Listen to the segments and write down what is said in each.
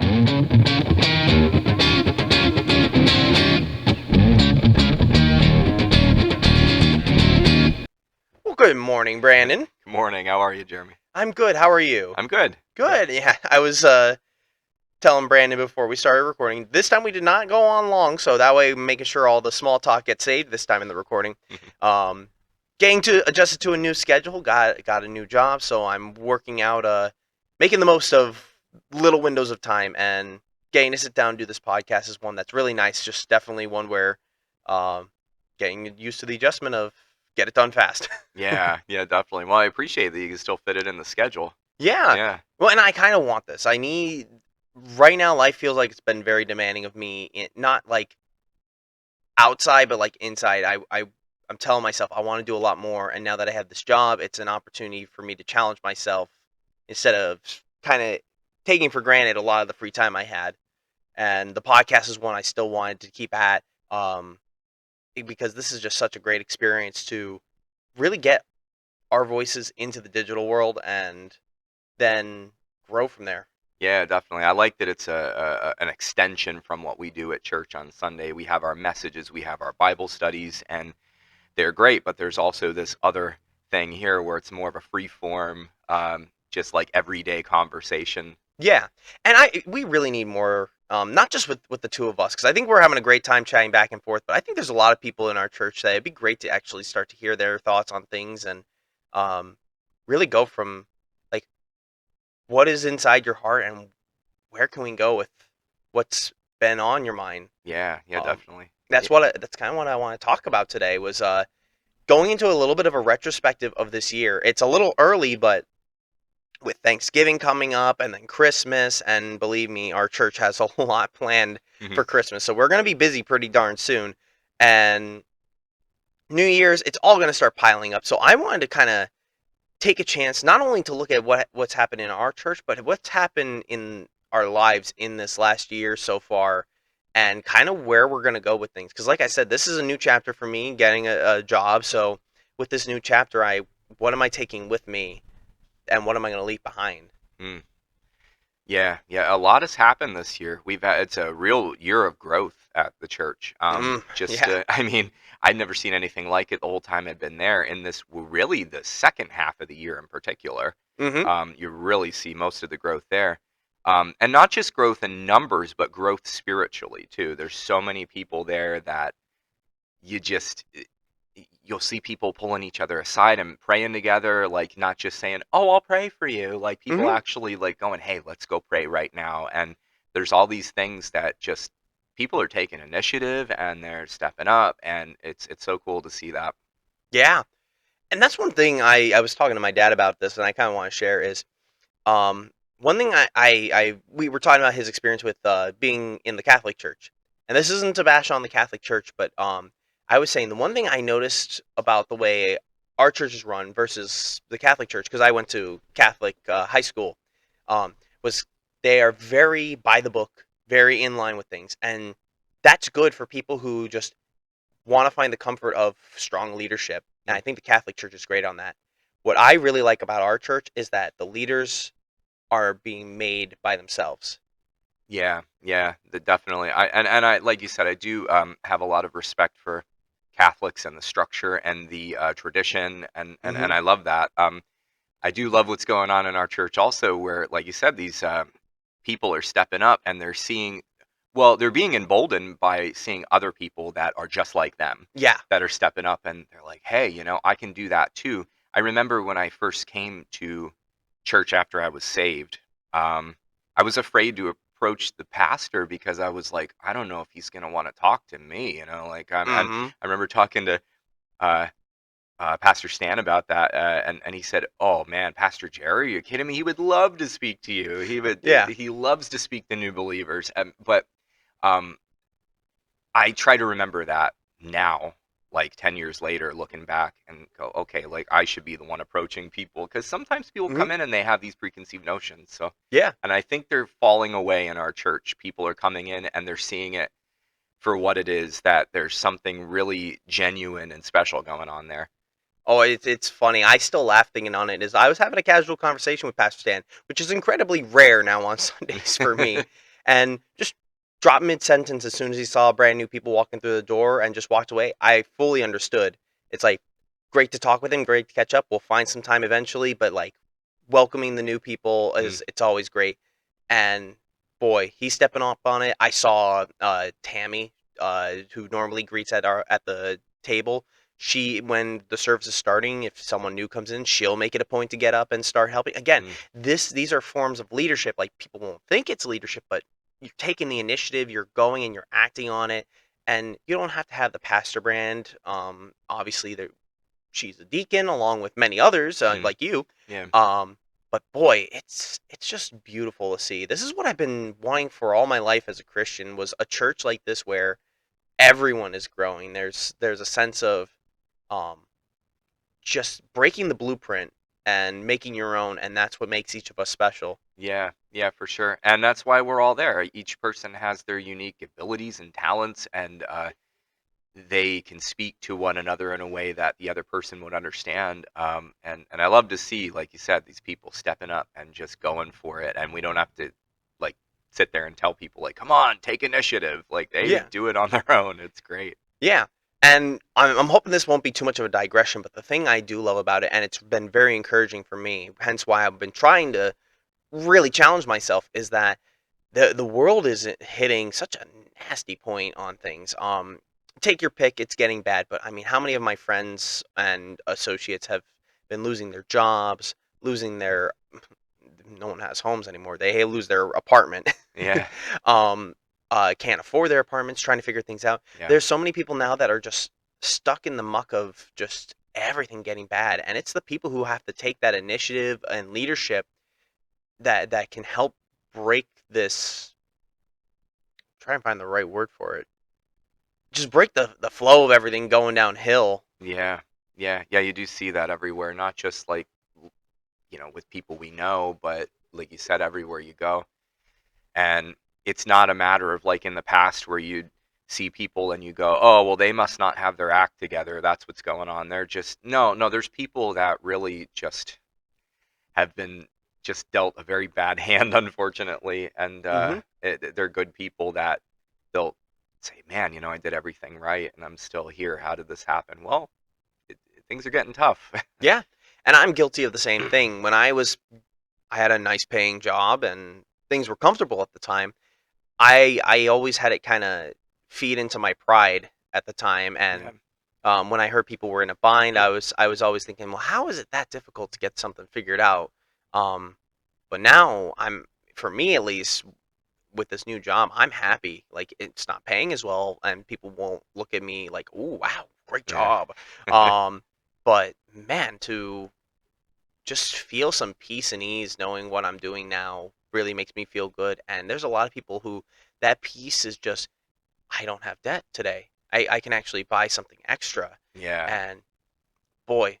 Well, good morning, Brandon. Good morning. How are you, Jeremy? I'm good. How are you? I'm good. Good. Yeah, I was telling Brandon before we started recording. This time we did not go on long, so that way making sure all the small talk gets saved this time in the recording. Um, Getting to adjusted to a new schedule. Got a new job, so I'm working out, making the most of little windows of time, and getting to sit down and do this podcast is one that's really nice. Just definitely one where, um, getting used to the adjustment of get it done fast. Yeah, definitely. Well, I appreciate that you can still fit it in the schedule. Yeah. Yeah. Well, and I kind of want this. Right now, life feels like it's been very demanding of me, not like outside, but like inside. I'm telling myself I want to do a lot more. And now that I have this job, it's an opportunity for me to challenge myself instead of kind of taking for granted a lot of the free time I had. And the podcast is one I still wanted to keep at, because this is just such a great experience to really get our voices into the digital world and then grow from there. Yeah, definitely. I like that it's an extension from what we do at church on Sunday. We have our messages, we have our Bible studies, and they're great, but there's also this other thing here where it's more of a free form, just like everyday conversation. Yeah, and we really need more, not just with the two of us, because I think we're having a great time chatting back and forth. But I think there's a lot of people in our church that it'd be great to actually start to hear their thoughts on things and, um, really go from like what is inside your heart and where can we go with what's been on your mind. Yeah, Um, definitely. that's that's kind of what I want to talk about today was going into a little bit of a retrospective of this year. It's a little early, but with Thanksgiving coming up and then Christmas, and believe me, our church has a lot planned Hmm. for Christmas. So we're going to be busy pretty darn soon. And New Year's, it's all going to start piling up. So I wanted to kind of take a chance not only to look at what's happened in our church, but what's happened in our lives in this last year so far and kind of where we're going to go with things. Because like I said, this is a new chapter for me getting a job. So with this new chapter, what am I taking with me and what am I going to leave behind? Mm. Yeah. A lot has happened this year. It's a real year of growth at the church. Yeah. I mean, I'd never seen anything like it the whole time I'd been there. In this, really, the second half of the year in particular, Mm-hmm. you really see most of the growth there, and not just growth in numbers, but growth spiritually too. There's so many people there that you just you'll see people pulling each other aside and praying together, like not just saying, "Oh, I'll pray for you." Like people Mm-hmm. actually like going, "Hey, let's go pray right now." And there's all these things that just people are taking initiative and they're stepping up, and it's so cool to see that. Yeah. And that's one thing I was talking to my dad about this, and I kind of want to share is um, one thing we were talking about his experience with being in the Catholic Church. And this isn't to bash on the Catholic Church, but I was saying the one thing I noticed about the way our church is run versus the Catholic Church, because I went to Catholic high school, was they are very by the book, very in line with things. And that's good for people who just want to find the comfort of strong leadership. And Mm. I think the Catholic Church is great on that. What I really like about our church is that the leaders are being made by themselves. Yeah, definitely. I like you said, I do have a lot of respect for Catholics and the structure and the tradition, and Hmm. I love that. I do love what's going on in our church also, where, like you said, these people are stepping up and they're seeing, well, they're being emboldened by seeing other people that are just like them, Yeah. that are stepping up, and they're like, hey, I can do that too. I remember when I first came to church after I was saved, I was afraid to approach the pastor because I was like, I don't know if he's going to want to talk to me, like and Hmm. I remember talking to uh, Pastor Stan about that, and he said, "Oh man, Pastor Jerry, are you kidding me? He would love to speak to you. Yeah. He loves to speak to new believers." But um, I try to remember that now, like 10 years later, looking back and go, "Okay, like I should be the one approaching people," because sometimes people Hmm. come in and they have these preconceived notions. So, Yeah. and I think they're falling away in our church. People are coming in and they're seeing it for what it is. That there's something really genuine and special going on there. Oh, it's funny. I still laugh thinking on it. Is I was having a casual conversation with Pastor Stan, which is incredibly rare now on Sundays for me, and just dropped mid-sentence as soon as he saw brand new people walking through the door and just walked away. I fully understood. It's like, great to talk with him, great to catch up. We'll find some time eventually, but like welcoming the new people Mm, is it's always great. And boy, he's stepping up on it. I saw Tammy, who normally greets at the table. She, when the service is starting, if someone new comes in, she'll make it a point to get up and start helping. Again, mm, these are forms of leadership. Like, people won't think it's leadership, but you're taking the initiative, you're going and you're acting on it, and you don't have to have the pastor brand. Obviously, she's a deacon along with many others, mm, like you. yeah. Um, but boy, it's just beautiful to see. This is what I've been wanting for all my life as a Christian, was a church like this where everyone is growing. There's a sense of um, just breaking the blueprint and making your own, and that's what makes each of us special. Yeah, yeah, for sure. And that's why we're all there. Each person has their unique abilities and talents, and they can speak to one another in a way that the other person would understand. And I love to see, like you said, these people stepping up and just going for it. And we don't have to like sit there and tell people like, "Come on, take initiative." Like they Yeah. do it on their own. It's great. Yeah. And I'm hoping this won't be too much of a digression, but the thing I do love about it, and it's been very encouraging for me, hence why I've been trying to really challenge myself, is that the world is hitting such a nasty point on things. Take your pick, it's getting bad, but I mean, how many of my friends and associates have been losing their jobs, losing their no one has homes anymore. They lose their apartment. Yeah, um, can't afford their apartments, trying to figure things out. yeah, There's so many people now that are just stuck in the muck of just everything getting bad, and it's the people who have to take that initiative and leadership that can help break this. Try and find the right word for it. Just break the flow of everything going downhill. yeah, yeah, yeah. You do see that everywhere, not just like with people we know, but like you said, everywhere you go. And it's not a matter of like in the past where you'd see people and you go, "Oh, well, they must not have their act together. That's what's going on." They're just no, no. There's people that really just have been just dealt a very bad hand, unfortunately, and Hmm. they're good people that they'll say, "Man, I did everything right, and I'm still here. How did this happen?" Well, things are getting tough. Yeah, and I'm guilty of the same thing. I had a nice paying job and things were comfortable at the time. I always had it kind of feed into my pride at the time, Yeah. and when I heard people were in a bind, I was always thinking, well, how is it that difficult to get something figured out? Um, but now for me at least, with this new job, I'm happy. Like, it's not paying as well, and people won't look at me like, "Oh, wow, great Yeah. job." Um, but man, to just feel some peace and ease knowing what I'm doing now really makes me feel good. And there's a lot of people who that peace is just, I don't have debt today. I can actually buy something extra. Yeah. And boy,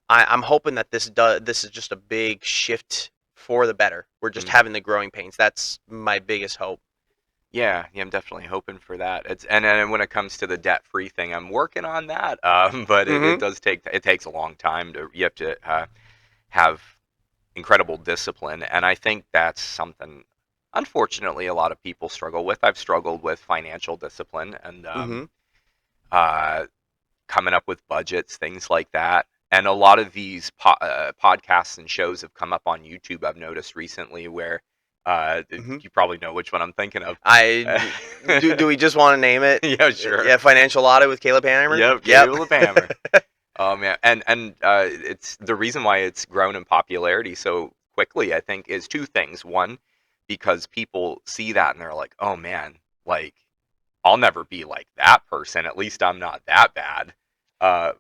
I'm hoping that this is just a big shift for the better. We're just Mm. having the growing pains. That's my biggest hope. Yeah, yeah, I'm definitely hoping for that. It's and then when it comes to the debt-free thing, I'm working on that. But it Hmm. does takes a long time to you have to have incredible discipline, and I think that's something unfortunately a lot of people struggle with. I've struggled with financial discipline and Hmm. uh, coming up with budgets, things like that. And a lot of these podcasts and shows have come up on YouTube. I've noticed recently where Hmm. you probably know which one I'm thinking of. I do. We just want to name it? Yeah, sure. Yeah, financial audit with Caleb Hanheimer. Yep, Yep. Caleb Hammer. Oh man, and it's the reason why it's grown in popularity so quickly. I think is two things. One, because people see that and they're like, "Oh man, like I'll never be like that person. At least I'm not that bad." Uh,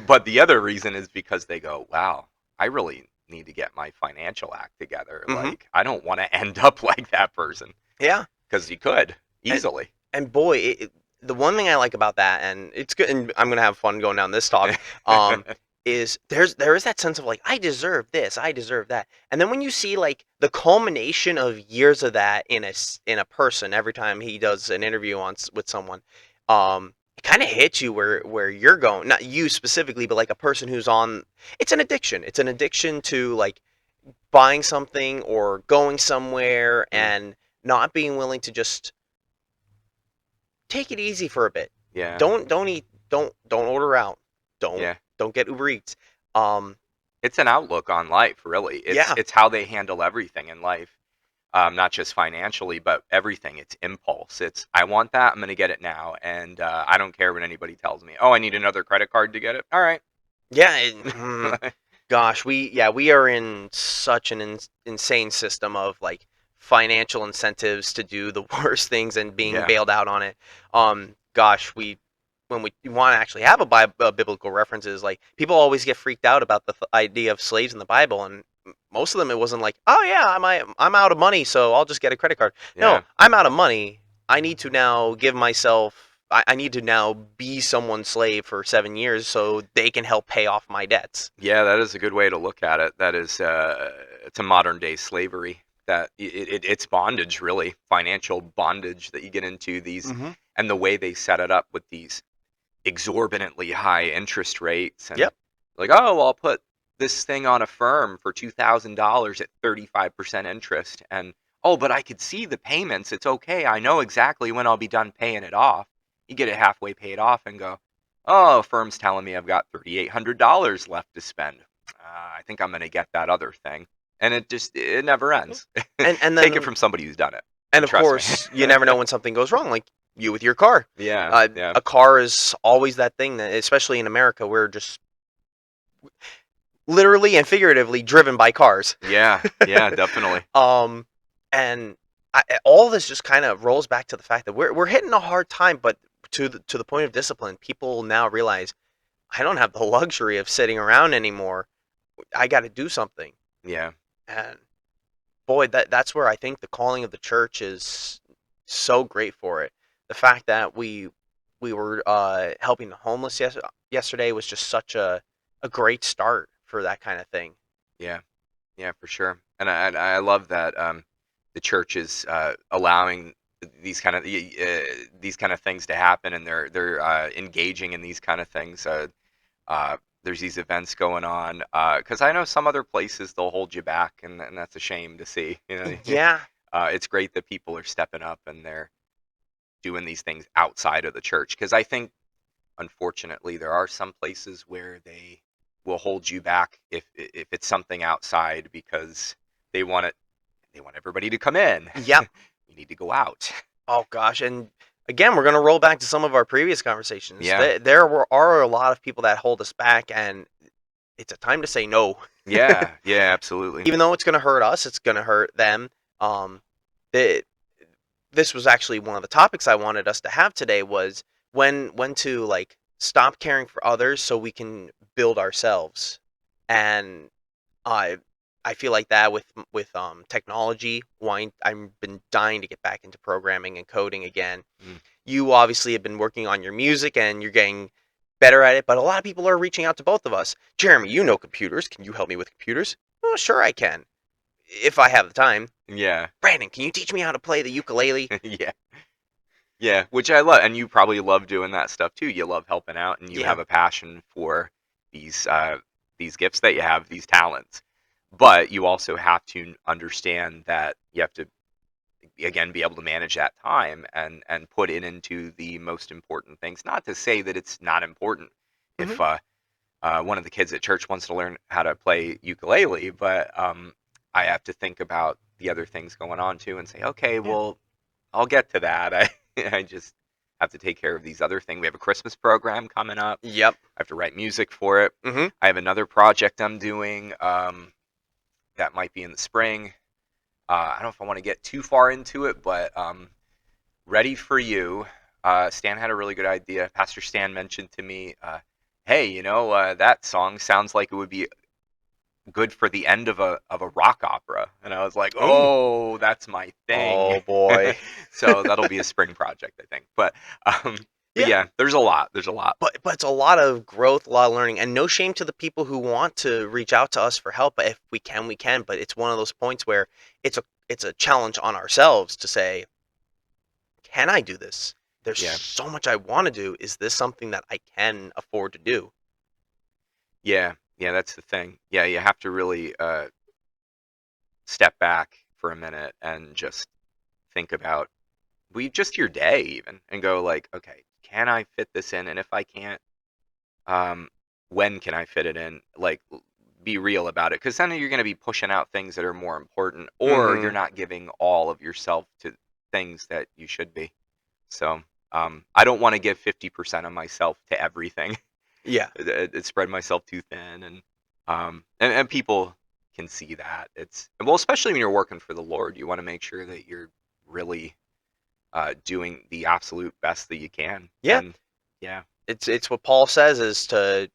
but the other reason is because they go, "Wow, I really need to get my financial act together. Hmm. Like I don't want to end up like that person Yeah. because you could And easily." and boy, the one thing I like about that, and it's good, and I'm gonna have fun going down this talk, is there is that sense of like, I deserve this, I deserve that, and then when you see like the culmination of years of that in a person every time he does an interview with someone, it kind of hits you where you're going, not you specifically, but like a person who's on. It's an addiction. It's an addiction to like buying something or going somewhere Mm, and not being willing to just take it easy for a bit. yeah, Don't eat don't order out. Don't yeah. don't get Uber Eats. Um It's an outlook on life, really. It's yeah. it's how they handle everything in life, not just financially, but everything. It's impulse. It's I want that. I'm gonna get it now, and I don't care what anybody tells me. Oh, I need another credit card to get it. All right. Yeah, gosh, we are in such an insane system of like financial incentives to do the worst things and being Yeah, bailed out on it. Gosh, we when we want to actually have a biblical references, like people always get freaked out about the idea of slaves in the Bible, and most of them it wasn't like, oh yeah, I'm out of money, so I'll just get a credit card. No, yeah, I'm out of money. I need to now give myself. I need to now be someone's slave for 7 years so they can help pay off my debts. yeah. That is a good way to look at it. That is, it's a modern day slavery. That it's bondage, really, financial bondage that you get into these, Mm-hmm. and the way they set it up with these exorbitantly high interest rates, and Yep. like, oh, well, I'll put this thing on a firm for $2,000 at 35% interest, and oh, but I could see the payments. It's okay. I know exactly when I'll be done paying it off. You get it halfway paid off and go, oh, firm's telling me I've got $3,800 left to spend. I think I'm going to get that other thing, and it never ends. And Take it then from somebody who's done it, and and of trust me. course you never know when something goes wrong, like you with your car. Yeah, yeah, A car is always that thing that, especially in America, we're just literally and figuratively driven by cars. yeah, yeah, definitely. um, and all this just kind of rolls back to the fact that we're hitting a hard time, but to the point of discipline, people now realize I don't have the luxury of sitting around anymore. I got to do something. Yeah. And boy, that's where I think the calling of the church is so great for it. The fact that we were helping the homeless yesterday was just such a great start for that kind of thing. Yeah, yeah, for sure. And I love that the church is allowing these kind of things to happen, and they're engaging in these kind of things. There's these events going on because I know some other places they'll hold you back, and that's a shame to see. You know, Yeah. it's great that people are stepping up and they're doing these things outside of the church because I think unfortunately there are some places where they will hold you back if it's something outside because they want it they want everybody to come in. Yep. You need to go out. Oh gosh, and again, we're gonna roll back to some of our previous conversations. Yeah, Are a lot of people that hold us back, and it's a time to say no. yeah, yeah, absolutely. Even though it's gonna hurt us, it's gonna hurt them. Um, the this was actually one of the topics I wanted us to have today was when to like stop caring for others so we can build ourselves. And I I feel like that with technology. I've been dying to get back into programming and coding again. Mm. You obviously have been working on your music and you're getting better at it, but a lot of people are reaching out to both of us. Jeremy, you know computers. Can you help me with computers? Oh, sure I can. If I have the time. Yeah. Brandon, can you teach me how to play the ukulele? Yeah, yeah, which I love, and you probably love doing that stuff too. You love helping out, and you Yeah. have a passion for these uh, these gifts that you have, these talents. But you also have to understand that you have to again be able to manage that time and put it into the most important things. Not to say that it's not important Hmm. if one of the kids at church wants to learn how to play ukulele, but I have to think about the other things going on too and say, okay, Yeah. well, I'll get to that. I just have to take care of these other things. We have a Christmas program coming up. Yep. I have to write music for it. Hmm. I have another project I'm doing that might be in the spring. I don't know if I want to get too far into it, but Ready for You. Stan had a really good idea. Pastor Stan mentioned to me, hey, that song sounds like it would be good for the end of a rock opera. And I was like, Ooh. oh, that's my thing. Oh boy. So that'll be a spring project, I think. But Yeah. yeah, there's a lot. There's a lot. But it's a lot of growth, a lot of learning, and no shame to the people who want to reach out to us for help. But if we can, we can. But it's one of those points where it's a challenge on ourselves to say, can I do this? There's Yeah. so much I want to do. Is this something that I can afford to do? Yeah. Yeah, that's the thing. Yeah, you have to really step back for a minute and just think about just your day even and go like, okay, can I fit this in? And if I can't, um, when can I fit it in? Like, be real about it, because then you're going to be pushing out things that are more important, or you're Mhm. not giving all of yourself to things that you should be. So, I don't want to give 50% of myself to everything. Yeah. It spread myself too thin, and people can see that. It's well, especially when you're working for the Lord, you want to make sure that you're really doing the absolute best that you can. Yeah. And yeah, It's what Paul says is to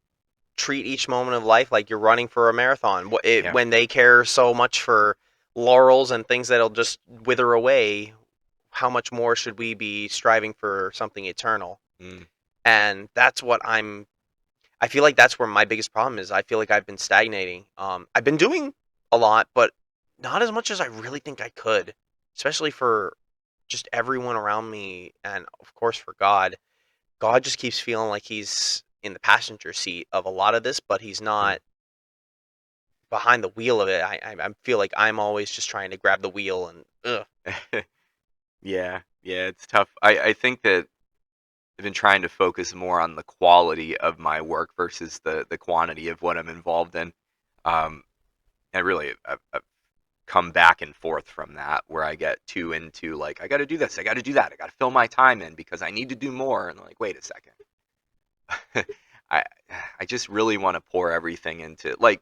treat each moment of life like you're running for a marathon. yeah, When they care so much for laurels and things that'll just wither away, how much more should we be striving for something eternal? mm, And that's what I feel like that's where my biggest problem is. I feel like I've been stagnating. I've been doing a lot, but not as much as I really think I could, especially for just everyone around me and of course for God. God just keeps feeling like he's in the passenger seat of a lot of this, but he's mm. not behind the wheel of it. I feel like I'm always just trying to grab the wheel and ugh. Yeah, yeah, it's tough. I think that I've been trying to focus more on the quality of my work versus the quantity of what I'm involved in. Um, and really, I've come back and forth from that, where I get too into like, I got to do this, I got to do that, I got to fill my time in because I need to do more. And like, wait a second, I I just really want to pour everything into like,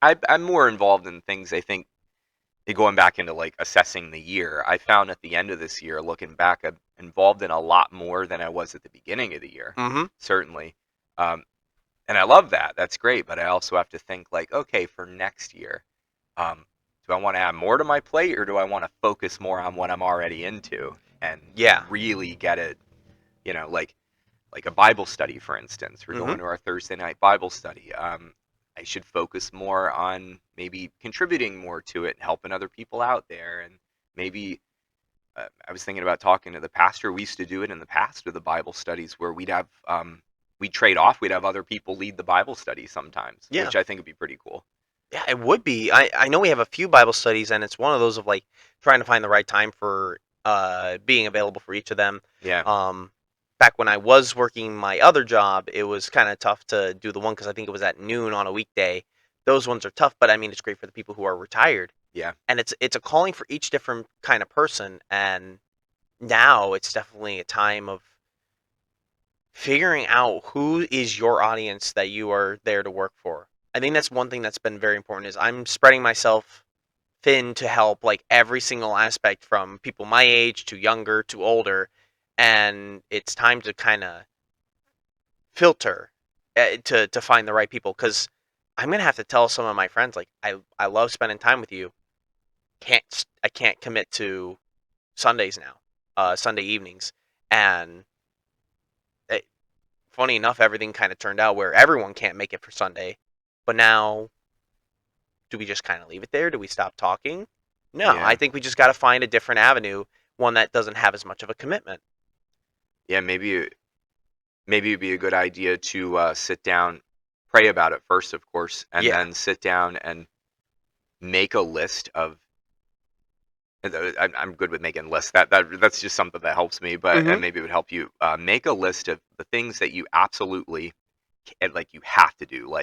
I'm more involved in things. I think going back into like assessing the year, I found at the end of this year, looking back, I'm involved in a lot more than I was at the beginning of the year, Mhm. certainly. Um, and I love that. That's great. But I also have to think like, okay, for next year, um, do I want to add more to my plate, or do I want to focus more on what I'm already into and Yeah. really get it? You know, like a Bible study, for instance. We're Mhm. going to our Thursday night Bible study. I should focus more on maybe contributing more to it and helping other people out there. And maybe I was thinking about talking to the pastor. We used to do it in the past with the Bible studies where we'd trade off. We'd have other people lead the Bible study sometimes, Yeah. which I think would be pretty cool. Yeah, it would be. I know we have a few Bible studies and it's one of those of like trying to find the right time for being available for each of them. Yeah, Um Back when I was working my other job, it was kind of tough to do the one cuz I think it was at noon on a weekday. Those ones are tough, but I mean it's great for the people who are retired. yeah, And it's a calling for each different kind of person, and now it's definitely a time of figuring out who is your audience that you are there to work for. I think that's one thing that's been very important is I'm spreading myself thin to help like every single aspect from people my age to younger to older, and it's time to kind of filter to find the right people because I'm gonna have to tell some of my friends like I love spending time with you. I can't commit to Sundays now, Sunday evenings, and it, funny enough, everything kind of turned out where everyone can't make it for Sunday. But now, do we just kind of leave it there? Do we stop talking? No, I yeah, think we just got to find a different avenue, one that doesn't have as much of a commitment. yeah. Maybe it'd be a good idea to sit down, pray about it first, of course, and Yeah. then sit down and make a list of I'm good with making lists. That's just something that helps me, but Hmm. and maybe it would help you. Make a list of the things that you absolutely like you have to do,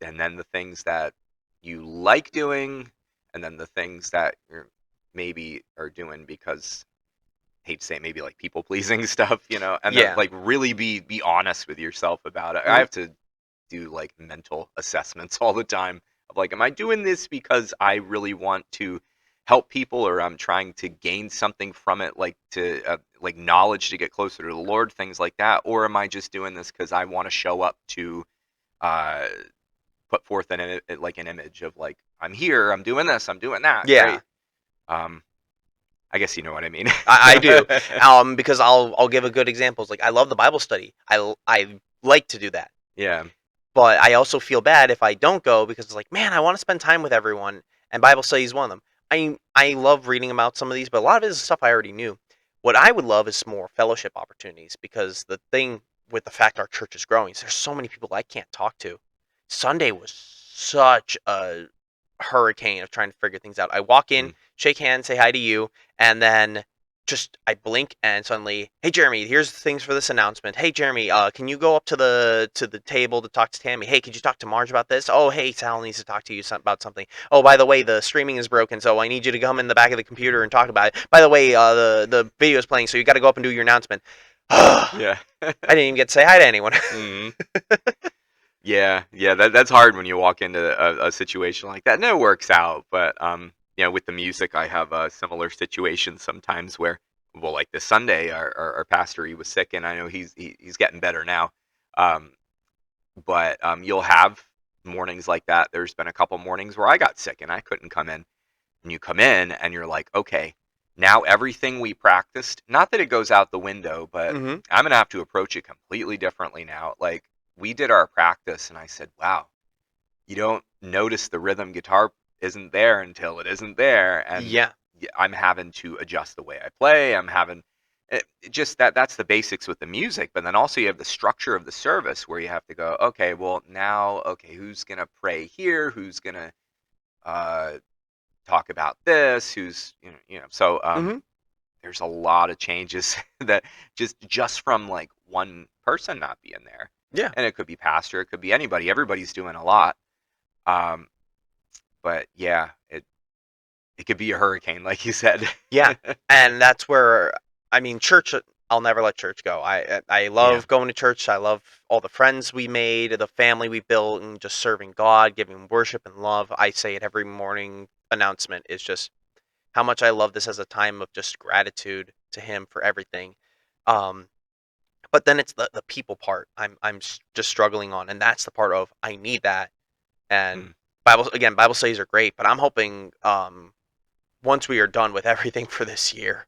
and then the things that you like doing, and then the things that you're maybe are doing because hate to say it, maybe like people pleasing stuff, and then Yeah. like really be honest with yourself about it. I Hmm. have to do like mental assessments all the time of like, am I doing this because I really want to help people, or I'm trying to gain something from it, like to like knowledge to get closer to the Lord, things like that, or am I just doing this because I want to show up to uh, put forth like an image of like, I'm here, I'm doing this, I'm doing that, Yeah. great. Um, I guess you know what I mean. I do. Because I'll give a good examples. Like I love the Bible study. I like to do that. Yeah, But I also feel bad if I don't go because it's like, man, I want to spend time with everyone, and Bible study is one of them. I love reading about some of these, but a lot of it is stuff I already knew. What I would love is more fellowship opportunities because the thing with the fact our church is growing is there's so many people I can't talk to. Sunday was such a hurricane of trying to figure things out. I walk in, Mm. shake hands, say hi to you, and then just I blink and suddenly, hey Jeremy, here's things for this announcement. Hey Jeremy, can you go up to the table to talk to Tammy? Hey, could you talk to Marge about this? Oh, hey, Sal needs to talk to you about something. Oh, by the way, the streaming is broken, so I need you to come in the back of the computer and talk about it. By the way, the video is playing, so you got to go up and do your announcement. I Yeah. didn't even get to say hi to anyone. Mhm. Yeah, yeah, that's hard when you walk into a situation like that, and it works out. But with the music, I have a similar situation sometimes where, well, like this Sunday, our pastor, he was sick, and I know he's getting better now. Um, but you'll have mornings like that. There's been a couple mornings where I got sick and I couldn't come in, and you come in and you're like, okay, now everything we practiced, not that it goes out the window, but Mm-hmm. I'm gonna have to approach it completely differently now. Like we did our practice, and I said, wow, you don't notice the rhythm guitar isn't there until it isn't there, and Yeah. I'm having to adjust the way I play. I'm having just that's the basics with the music, but then also you have the structure of the service where you have to go, okay, well now, okay, who's gonna pray here? Who's gonna uh, talk about this? Who's so Mm-hmm. there's a lot of changes that just from like one person not being there, Yeah. and it could be pastor, it could be anybody. Everybody's doing a lot. Um, but yeah, it could be a hurricane, like you said. Yeah, and that's where I mean, church. I'll never let church go. I Yeah. love going to church. I love all the friends we made, the family we built, and just serving God, giving worship and love. I say it every morning announcement is just how much I love this as a time of just gratitude to Him for everything. Um, but then it's the people part. Just struggling on, and that's the part of I need that. And Mm. Bible studies are great, but I'm hoping once we are done with everything for this year,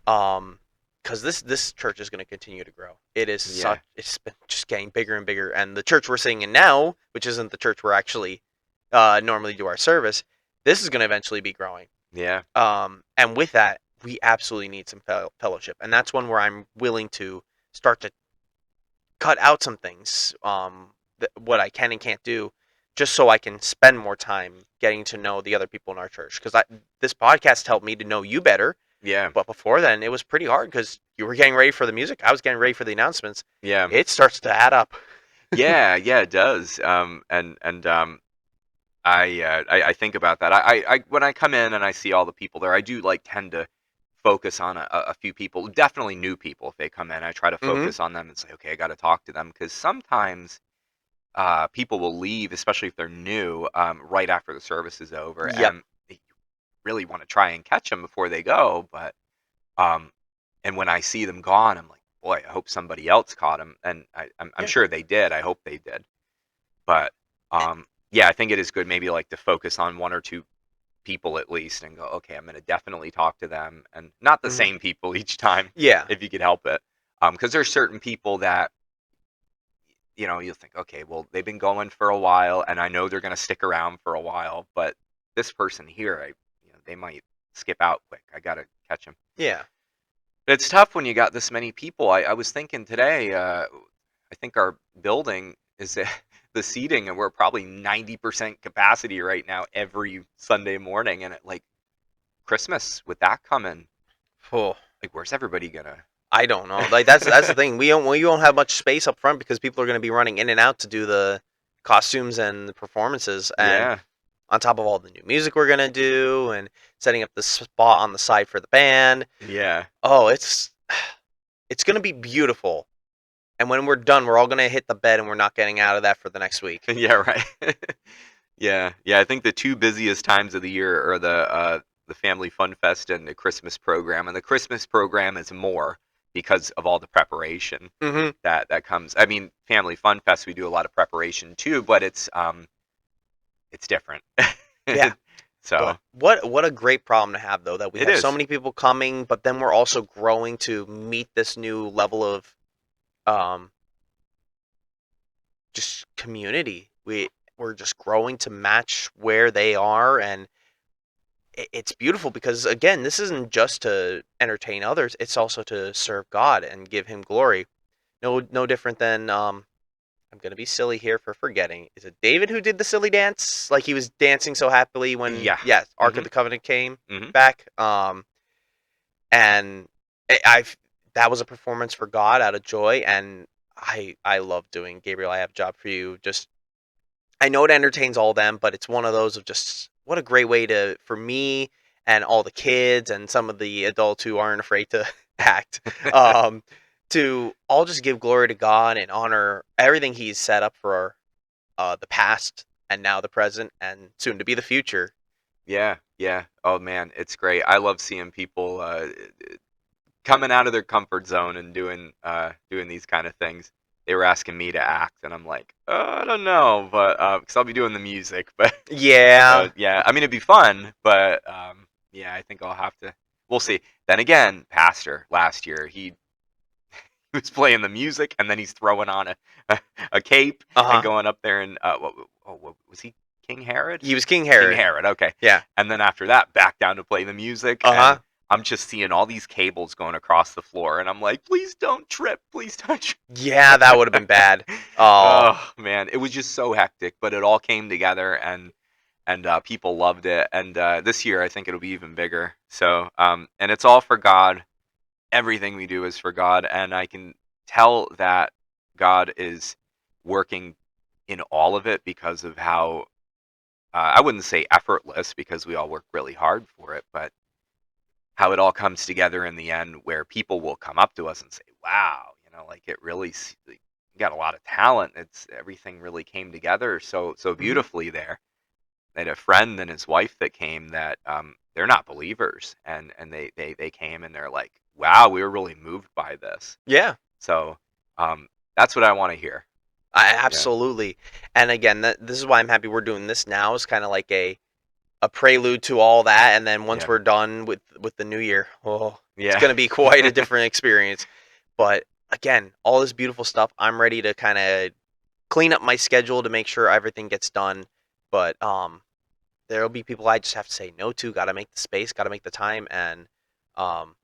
because this church is going to continue to grow. Yeah. It's been just getting bigger and bigger, and the church we're sitting in now, which isn't the church we're actually normally do our service, this is going to eventually be growing. Yeah. And with that, we absolutely need some fellowship, and that's one where I'm willing to start to cut out some things, what I can and can't do, just so I can spend more time getting to know the other people in our church. Because this podcast helped me to know you better, Yeah. but before then, it was pretty hard because you were getting ready for the music. I was getting ready for the announcements. Yeah. It starts to add up. Yeah. Yeah. It does. And I think about that. I when I come in and I see all the people there, I do like tend to focus on a few people, definitely new people. If they come in, I try to Mm-hmm. focus on them and say, okay, I got to talk to them, because sometimes people will leave, especially if they're new, right after the service is over, Yep. and you really want to try and catch them before they go. But um, and when I see them gone, I'm like, boy, I hope somebody else caught them, and I'm Yeah. sure they did. I hope they did. But yeah, I think it is good maybe like to focus on one or two people at least and go, okay, I'm going to definitely talk to them, and not the Mm-hmm. same people each time Yeah. if you could help it. Because there's certain people that you'll think, okay, well, they've been going for a while, and I know they're going to stick around for a while, but this person here, they might skip out quick. I got to catch them. Yeah. It's tough when you got this many people. I was thinking today, I think our building is the seating, and we're probably 90% capacity right now every Sunday morning. And like Christmas with that coming, Oh, like where's everybody gonna? I don't know. Like that's the thing. We don't have much space up front because people are going to be running in and out to do the costumes and the performances, and Yeah, on top of all the new music we're gonna do and setting up the spot on the side for the band. yeah, Oh, it's gonna be beautiful. And when we're done, we're all gonna hit the bed and we're not getting out of that for the next week. yeah, right. Yeah, yeah. I think the two busiest times of the year are the Family Fun Fest and the Christmas program. And the Christmas program is more because of all the preparation Mm-hmm. that comes. I mean, Family Fun Fest, we do a lot of preparation too, but it's different. Yeah. So But what a great problem to have though that we it have so is. many people coming, but then we're also growing to meet this new level of um just community. We're just growing to match where they are, and it's beautiful because again, this isn't just to entertain others; it's also to serve God and give Him glory. No different than I'm gonna be silly here for forgetting. Is it David who did the silly dance? Like he was dancing so happily when Yeah. yes, Ark of Mhm. the Covenant came Mhm. back. And I've that was a performance for God out of joy, and I love doing Gabriel. I have a job for you. Just I know it entertains all them, but it's one of those of just what a great way to for me and all the kids and some of the adults who aren't afraid to act um, to all just give glory to God and honor everything He's set up for the past and now the present and soon to be the future. Yeah, yeah. Oh man, it's great. I love seeing people coming out of their comfort zone and doing these kind of things. They were asking me to act, and I'm like, I don't know, but because I'll be doing the music, but Yeah. yeah, I mean it'd be fun, but yeah, I think I'll have to. We'll see. Then again, Pastor last year he was playing the music, and then he's throwing on a cape Uh and huh. going up there and what was he, King Herod? He was King King Herod. Herod, okay. Yeah. And then after that, back down to play the music, Uh and huh. I'm just seeing all these cables going across the floor, and I'm like, please don't trip, please don't Yeah, that would have been bad. Oh, Oh man, it was just so hectic, but it all came together, and people loved it. And this year, I think it'll be even bigger. So, and it's all for God. Everything we do is for God, and I can tell that God is working in all of it because of how I wouldn't say effortless because we all work really hard for it, but how it all comes together in the end where people will come up to us and say, "Wow, like it really like, you got a lot of talent. It's everything really came together so hmm beautifully there." I had a friend and his wife that came that they're not believers, and they came and they're like, "Wow, we were really moved by this." yeah, So that's what I want to hear. Yeah, absolutely. And again, this is why I'm happy we're doing this now. Is kind of like a prelude to all that, and then once yeah, we're done with the new year, oh, it's yeah, gonna be quite a different experience. But again, all this beautiful stuff, I'm ready to kind of clean up my schedule to make sure everything gets done. But there'll be people I just have to say no to. Got to make the space, got to make the time, and um,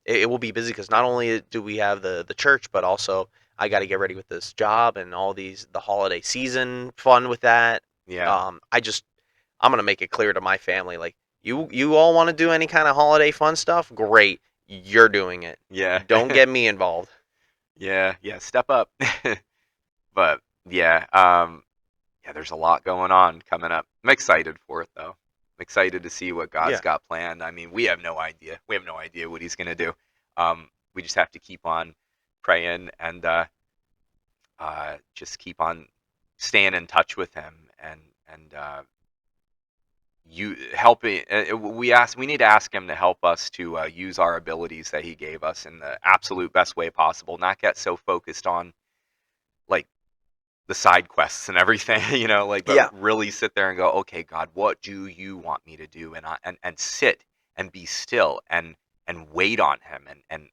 it will be busy because not only do we have the church, but also I got to get ready with this job and all these the holiday season fun with that. yeah, I just I'm gonna make it clear to my family like you all want to do any kind of holiday fun stuff, great, you're doing it. yeah, Don't get me involved. yeah, yeah. Step up. But yeah, yeah, there's a lot going on coming up. I'm excited for it though. I'm excited to see what God's Yeah. got planned. I mean, we have no idea. We have no idea what He's gonna do. We just have to keep on praying and just keep on staying in touch with Him and you helping. We need to ask Him to help us to use our abilities that He gave us in the absolute best way possible. Not get so focused on like the side quests and everything, like, but Yeah. really sit there and go, okay, God, what do you want me to do? And sit and be still and wait on Him, and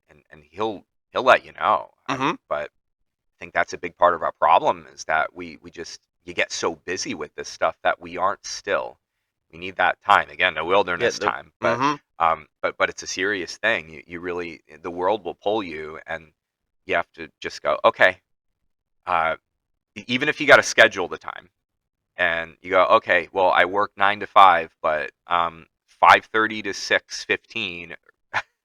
He'll let you know. Mhm. But I think that's a big part of our problem is that we just you get so busy with this stuff that we aren't still. We need that time again, a Yeah. wilderness time, but Mhm. but it's a serious thing. You really the world will pull you, and you have to just go, okay. Uh, Even if you got to schedule the time and you go, okay, well, I work 9 to 5, but 5:30 to 6:15,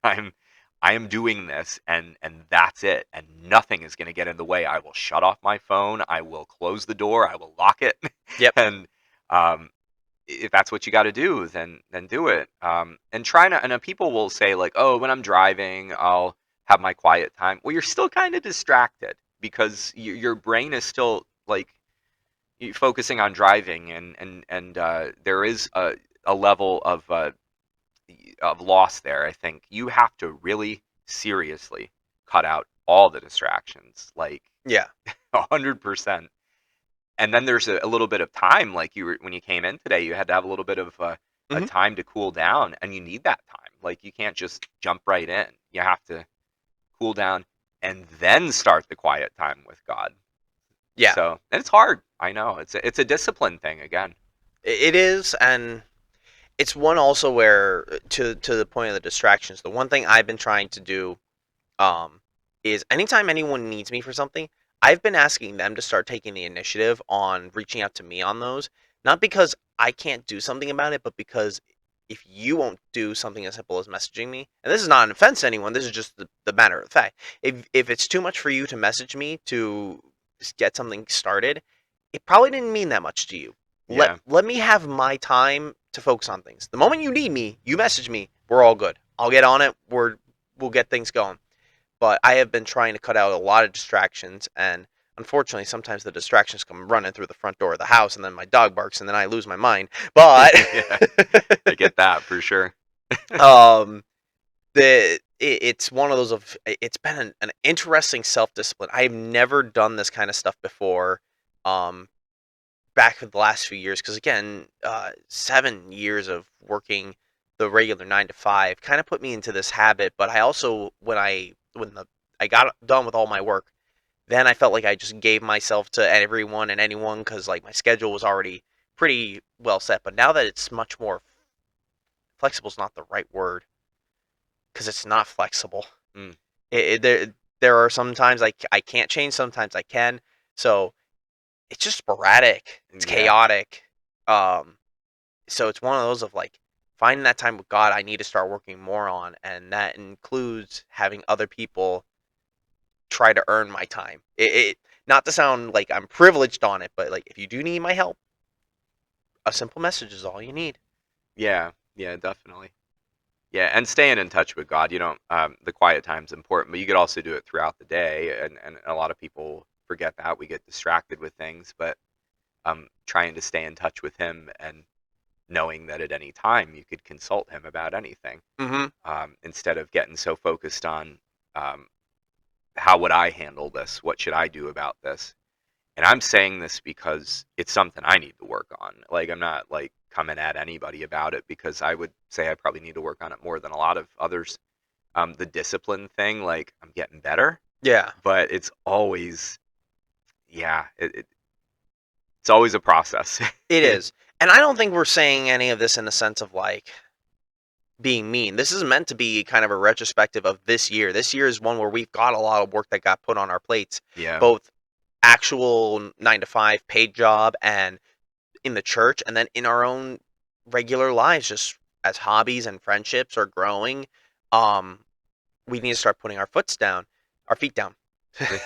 I'm I am doing this, and that's it, and nothing is going to get in the way. I will shut off my phone. I will close the door. I will lock it, Yep. and um, if that's what you got to do, then do it. And try not. And people will say like, oh, when I'm driving, I'll have my quiet time. Well, you're still kind of distracted because your brain is still like focusing on driving, and there is a level of loss there. I think you have to really seriously cut out all the distractions, like Yeah. 100%. And then there's a little bit of time, like you were when you came in today, you had to have a little bit of a Mhm. time to cool down, and you need that time. Like you can't just jump right in. You have to cool down and then start the quiet time with God. Yeah. So, and it's hard. I know it's a discipline thing again. It is, and it's one also where to the point of the distractions. The one thing I've been trying to do um is anytime anyone needs me for something, I've been asking them to start taking the initiative on reaching out to me on those, not because I can't do something about it, but because if you won't do something as simple as messaging me, and this is not an offense to anyone, this is just the matter of fact. If it's too much for you to message me to get something started, it probably didn't mean that much to you. Yeah. Let me have my time to focus on things. The moment you need me, you message me, we're all good. I'll get on it. We'll get things going. But I have been trying to cut out a lot of distractions, and unfortunately, sometimes the distractions come running through the front door of the house, and then my dog barks, and then I lose my mind. But Yeah. I get that for sure. um, it's one of those of it's been an interesting self discipline. I've never done this kind of stuff before. Um, Back for the last few years, because again, 7 years of working the regular 9 to 5 kind of put me into this habit. But I also, I got done with all my work, then I felt like I just gave myself to everyone and anyone because like my schedule was already pretty well set. But now that it's much more flexible, is not the right word because it's not flexible. Mm, There are sometimes I can't change, sometimes I can. So it's just sporadic. It's yeah. chaotic. Um, so it's one of those of like finding that time with God. I need to start working more on, and that includes having other people try to earn my time. It not to sound like I'm privileged on it, but like if you do need my help, a simple message is all you need. Yeah. Yeah, definitely. Yeah, and staying in touch with God, the quiet time's important, but you could also do it throughout the day, and a lot of people forget that. We get distracted with things, but trying to stay in touch with Him and knowing that at any time you could consult Him about anything, Mm-hmm. instead of getting so focused on um, how would I handle this? What should I do about this? And I'm saying this because it's something I need to work on. Like, I'm not like coming at anybody about it because I would say I probably need to work on it more than a lot of others. The discipline thing, like, I'm getting better, Yeah, but it's always, yeah, it's always a process. it is. And I don't think we're saying any of this in the sense of like being mean. This is meant to be kind of a retrospective of this year. This year is one where we've got a lot of work that got put on our plates, Yeah, both actual 9 to 5 paid job and in the church, and then in our own regular lives, just as hobbies and friendships are growing. Um, we need to start putting our feet down,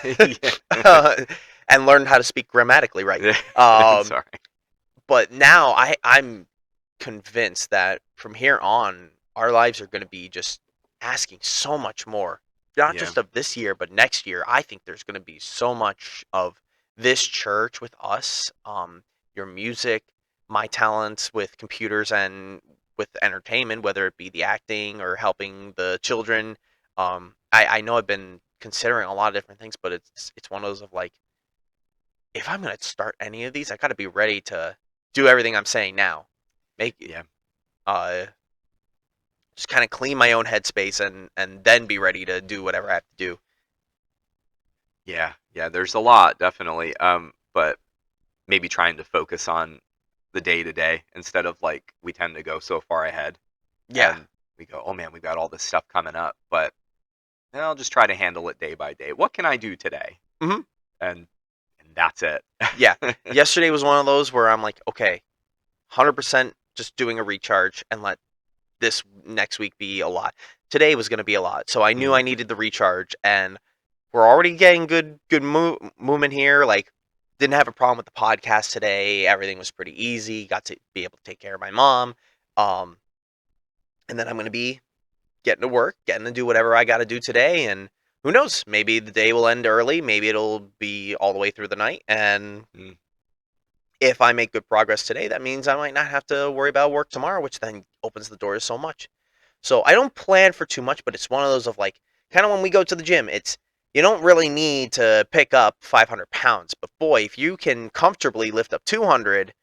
yeah, uh, and learn how to speak grammatically right. yeah. Um, Sorry. but now I'm convinced that from here on, our lives are going to be just asking so much more, not Yeah, just of this year, but next year. I think there's going to be so much of this church with us, your music, my talents with computers and with entertainment, whether it be the acting or helping the children. I know I've been considering a lot of different things, but it's one of those of like, if I'm going to start any of these, I got to be ready to do everything I'm saying now. Make it, yeah, uh, just kind of clean my own headspace and then be ready to do whatever I have to do. yeah, yeah. There's a lot, definitely. But maybe trying to focus on the day to day instead of like we tend to go so far ahead Yeah. and we go, oh man, we've got all this stuff coming up, but then I'll just try to handle it day by day. What can I do today? Hmm. And that's it. Yeah. Yesterday was one of those where I'm like, okay, 100% just doing a recharge and let this next week be a lot. Today was going to be a lot, so I knew Mm, I needed the recharge, and we're already getting good movement here. Like, didn't have a problem with the podcast today. Everything was pretty easy. Got to be able to take care of my mom. Um, and then I'm going to be getting to work, getting to do whatever I got to do today, and who knows? Maybe the day will end early. Maybe it'll be all the way through the night. And mm, if I make good progress today, that means I might not have to worry about work tomorrow, which then opens the door to so much. So I don't plan for too much, but it's one of those of like, kind of when we go to the gym, it's, you don't really need to pick up 500 pounds, but boy, if you can comfortably lift up 200,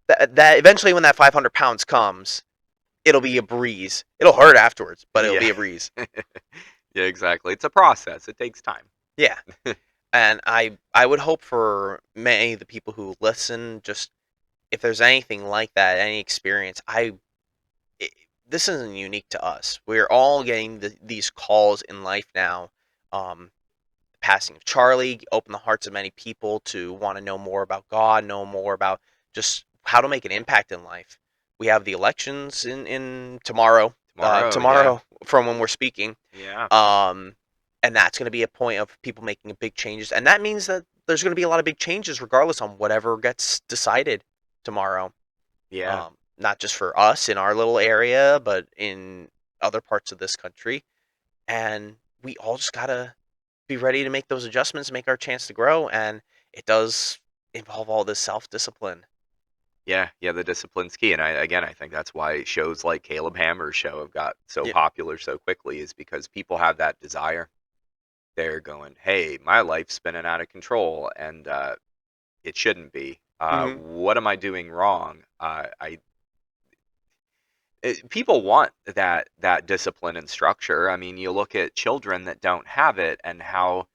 that eventually when that 500 pounds comes, it'll be a breeze. It'll hurt afterwards, but it'll yeah. be a breeze. Yeah, exactly. It's a process. It takes time. Yeah. And I would hope for many of the people who listen, just if there's anything like that, any experience, it, this isn't unique to us. We're all getting these calls in life now. Um, passing of Charlie opened the hearts of many people to want to know more about God, know more about just how to make an impact in life. We have the elections in tomorrow, Tomorrow, yeah, tomorrow from when we're speaking, yeah, um, and that's going to be a point of people making big changes, and that means that there's going to be a lot of big changes regardless on whatever gets decided tomorrow. yeah, Not just for us in our little area, but in other parts of this country, and we all just gotta be ready to make those adjustments, make our chance to grow, and it does involve all this self-discipline. yeah, yeah. The discipline's key, and I think that's why shows like Caleb Hammer's show have got so Yeah. popular so quickly, is because people have that desire. They're going, "Hey, my life's spinning out of control, and it shouldn't be. Mhm. What am I doing wrong?" People want that discipline and structure. I mean, you look at children that don't have it and how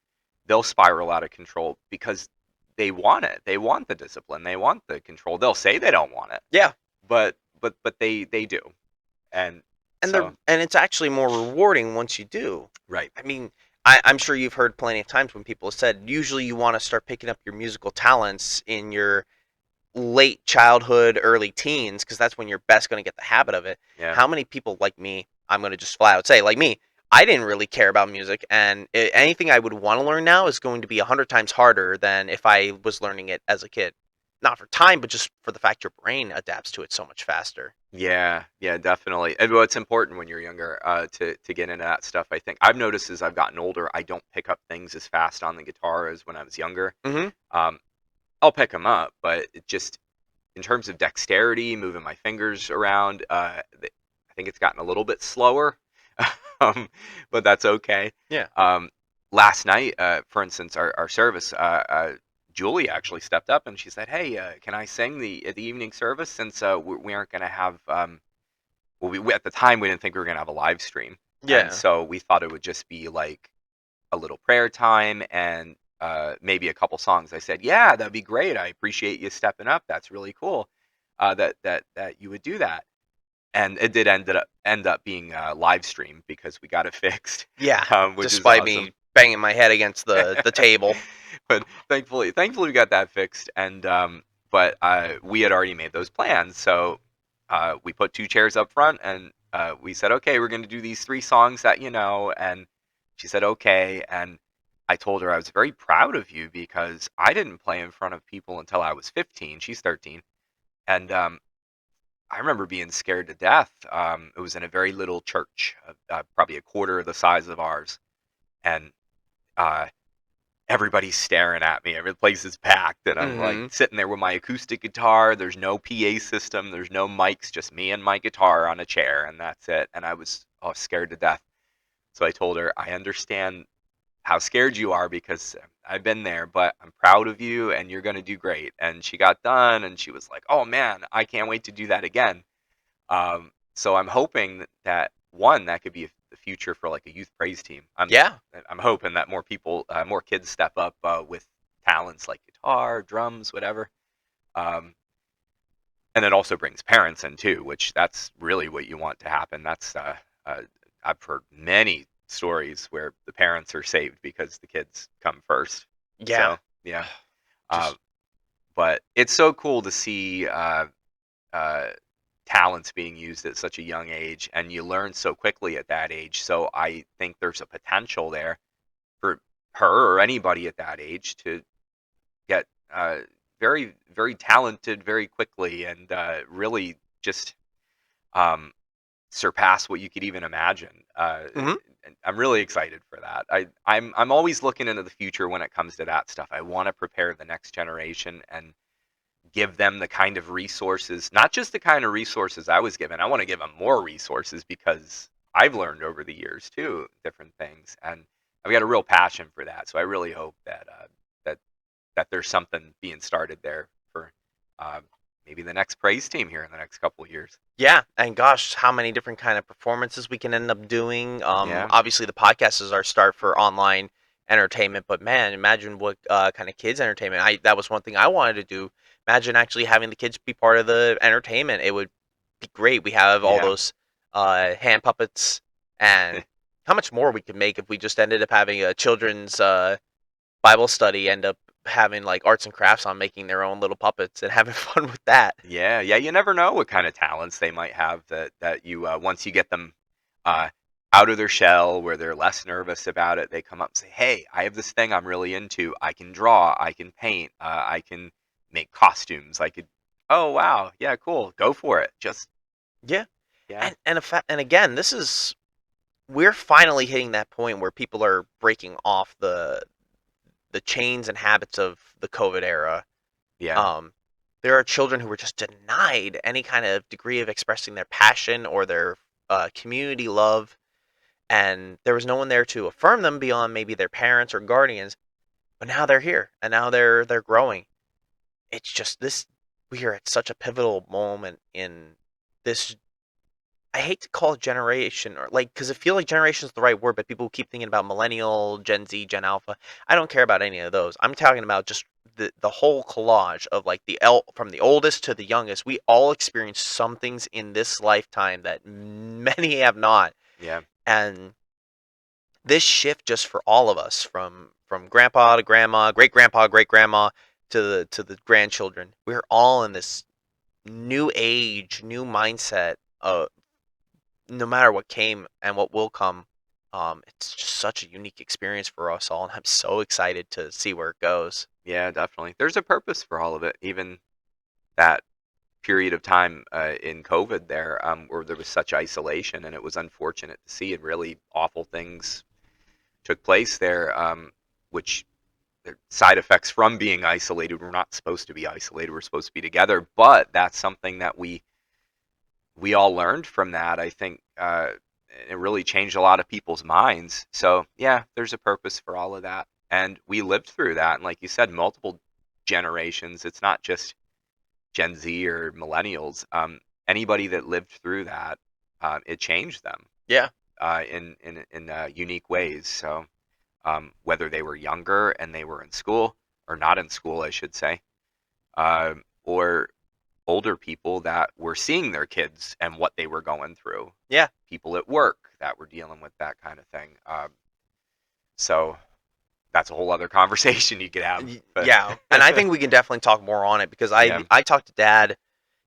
they'll spiral out of control because they want it. They want the discipline. They want the control. They'll say they don't want it, Yeah, but they do. And so and it's actually more rewarding once you do. right. I mean, I'm sure you've heard plenty of times when people have said, usually you want to start picking up your musical talents in your late childhood, early teens, because that's when you're best going to get the habit of it. Yeah. How many people like me, I'm going to just flat out say, like me, I didn't really care about music, and anything I would want to learn now is going to be 100 times harder than if I was learning it as a kid. Not for time, but just for the fact your brain adapts to it so much faster. Yeah, yeah, definitely. And what's important when you're younger, to get into that stuff, I think I've noticed as I've gotten older, I don't pick up things as fast on the guitar as when I was younger. Hmm. Um, I'll pick them up, but it just in terms of dexterity, moving my fingers around, I think it's gotten a little bit slower, um, but that's okay. Yeah. Um, Last night, for instance, our service, Julie actually stepped up and she said, "Hey, can I sing the evening service since we aren't going to have well, at the time we didn't think we were going to have a live stream, and Yeah. so we thought it would just be like a little prayer time and maybe a couple songs." I said, "Yeah, that'd be great. I appreciate you stepping up. That's really cool that you would do that." And it did end up being live stream because we got it fixed, Yeah. which is Despite awesome. me banging my head against the table. But thankfully we got that fixed, and but we had already made those plans, so we put two chairs up front, and we said, okay, we're going to do these three songs that you know, and she said okay, and I told her I was very proud of you because I didn't play in front of people until I was 15. She's 13, and I remember being scared to death. It was in a very little church, probably a quarter of the size of ours, and uh, everybody's staring at me. Every place is packed, and I'm like Hmm. sitting there with my acoustic guitar. There's no PA system. There's no mics. Just me and my guitar on a chair, and that's it. And I was scared to death. So I told her, I understand how scared you are because I've been there, but I'm proud of you, and you're gonna do great. And she got done, and she was like, "Oh man, I can't wait to do that again." So I'm hoping that one that could be the future for like a youth praise team. Yeah. I'm hoping that more people, more kids step up with talents like guitar, drums, whatever. Um, and it also brings parents in too, which that's really what you want to happen. Uh, I've heard many stories where the parents are saved because the kids come first. Yeah. So yeah, uh, Just but it's so cool to see uh, talents being used at such a young age, and you learn so quickly at that age. So I think there's a potential there for her or anybody at that age to get very, very talented very quickly and really just um, surpass what you could even imagine. mhm. And I'm really excited for that. I'm always looking into the future when it comes to that stuff. I want to prepare the next generation and give them the kind of resources, not just the kind of resources I was given. I want to give them more resources because I've learned over the years too different things, and I've got a real passion for that. So I really hope that that there's something being started there for uh, maybe the next praise team here in the next couple of years. Yeah, and gosh, how many different kind of performances we can end up doing. Yeah, Obviously the podcast is our start for online entertainment, but man, imagine what kind of kids entertainment. I That was one thing I wanted to do. Imagine actually having the kids be part of the entertainment. It would be great. We have all yeah, those hand puppets, and how much more we could make if we just ended up having a children's Bible study end up having like arts and crafts on, making their own little puppets and having fun with that. Yeah, yeah, you never know what kind of talents they might have that you once you get them uh, out of their shell where they're less nervous about it, they come up and say, "Hey, I have this thing I'm really into. I can draw, I can paint, I can make costumes. I could." Oh, wow. Yeah, cool. Go for it. Just Yeah. yeah. And again, this is we're finally hitting that point where people are breaking off the chains and habits of the COVID era. Yeah. Um, there are children who were just denied any kind of degree of expressing their passion or their community love, and there was no one there to affirm them beyond maybe their parents or guardians. But now they're here, and now they're growing. It's just this we are at such a pivotal moment in this. I hate to call it generation or like because I feel like generation is the right word, but people keep thinking about millennial, Gen Z, Gen Alpha. I don't care about any of those. I'm talking about just the whole collage of like from the oldest to the youngest. We all experience some things in this lifetime that many have not, Yeah. and this shift just for all of us from grandpa to grandma, great grandpa, great grandma to the grandchildren. We're all in this new age, new mindset of no matter what came and what will come, it's just such a unique experience for us all, and I'm so excited to see where it goes. Yeah, definitely. There's a purpose for all of it. Even that period of time in COVID there, where there was such isolation, and it was unfortunate to see, and really awful things took place there, which there side effects from being isolated. We're not supposed to be isolated. We're supposed to be together. But that's something that we all learned from that. I think it really changed a lot of people's minds. So yeah, there's a purpose for all of that, and we lived through that. And like you said, multiple generations. It's not just Gen Z or millennials. Anybody that lived through that, it changed them Yeah, in unique ways. So whether they were younger and they were in school or not in school, I should say, or older people that were seeing their kids and what they were going through, yeah, people at work that were dealing with that kind of thing. So that's a whole other conversation you could have. But yeah, and I think we can definitely talk more on it because yeah, I talked to Dad,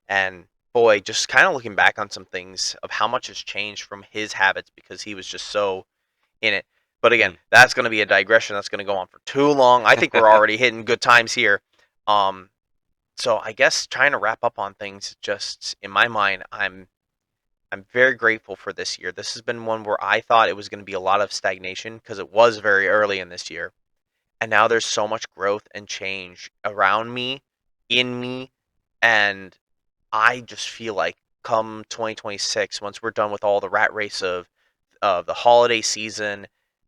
and boy, just kind of looking back on some things of how much has changed from his habits because he was just so in it. But again, mm, that's going to be a digression that's going to go on for too long. I think we're already hitting good times here. Um, so I guess trying to wrap up on things, just in my mind, I'm very grateful for this year. This has been one where I thought it was going to be a lot of stagnation because it was very early in this year. And now there's so much growth and change around me, in me, and I just feel like come 2026, once we're done with all the rat race of the holiday season,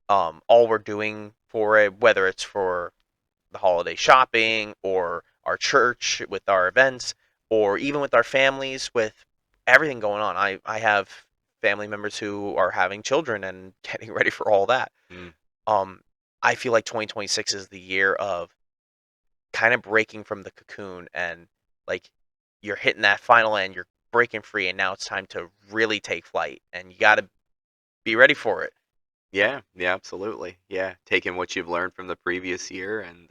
all we're doing for it, whether it's for the holiday shopping or our church with our events or even with our families with everything going on. I have family members who are having children and getting ready for all that. mm, Um, I feel like 2026 is the year of kind of breaking from the cocoon and like you're hitting that final end, you're breaking free, and now it's time to really take flight, and you got to be ready for it. yeah, yeah, absolutely. Yeah, taking what you've learned from the previous year and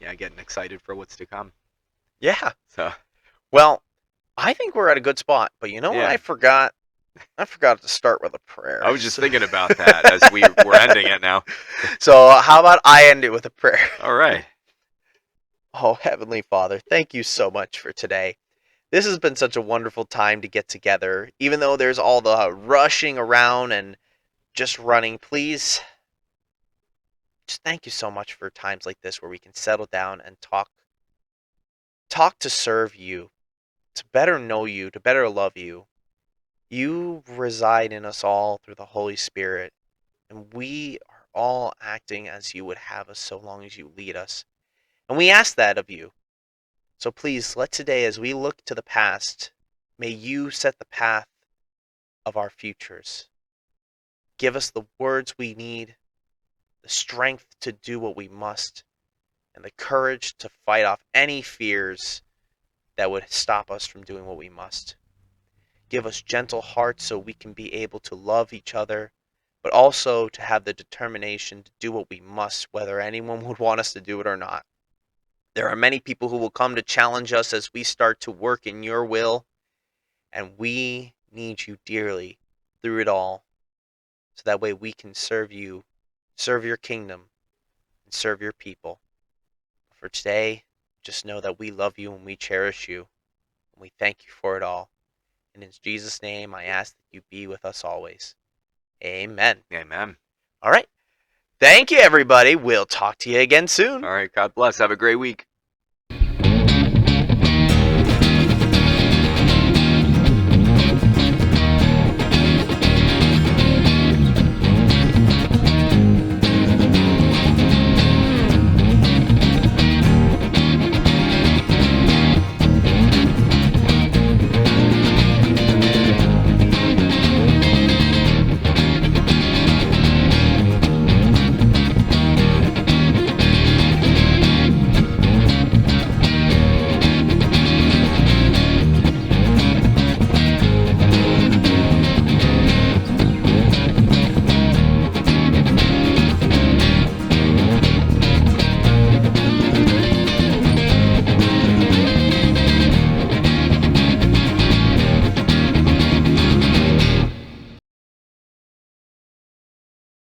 yeah, getting excited for what's to come. Yeah. So Well, I think we're at a good spot, but you know what yeah, I forgot? I forgot to start with a I prayer. was just thinking about that as we're ending it now. So how about I end it with a prayer? All right. Oh, Heavenly Father, thank you so much for today. This has been such a wonderful time to get together. Even though there's all the rushing around and just running, please just thank you so much for times like this where we can settle down and talk to serve you, to better know you, to better love you. You reside in us all through the Holy Spirit, and we are all acting as you would have us so long as you lead us. And we ask that of you. So please, let today, as we look to the past, may you set the path of our futures. Give us the words we need, the strength to do what we must, and the courage to fight off any fears that would stop us from doing what we must. Give us gentle hearts so we can be able to love each other, but also to have the determination to do what we must, whether anyone would want us to do it or not. There are many people who will come to challenge us as we start to work in your will, and we need you dearly through it all, so that way we can serve you, serve your kingdom, and serve your people. For today, just know that we love you and we cherish you, and we thank you for it all. And in Jesus' name, I ask that you be with us always. Amen. Amen. All right. Thank you, everybody. We'll talk to you again soon. All right. God bless. Have a great week.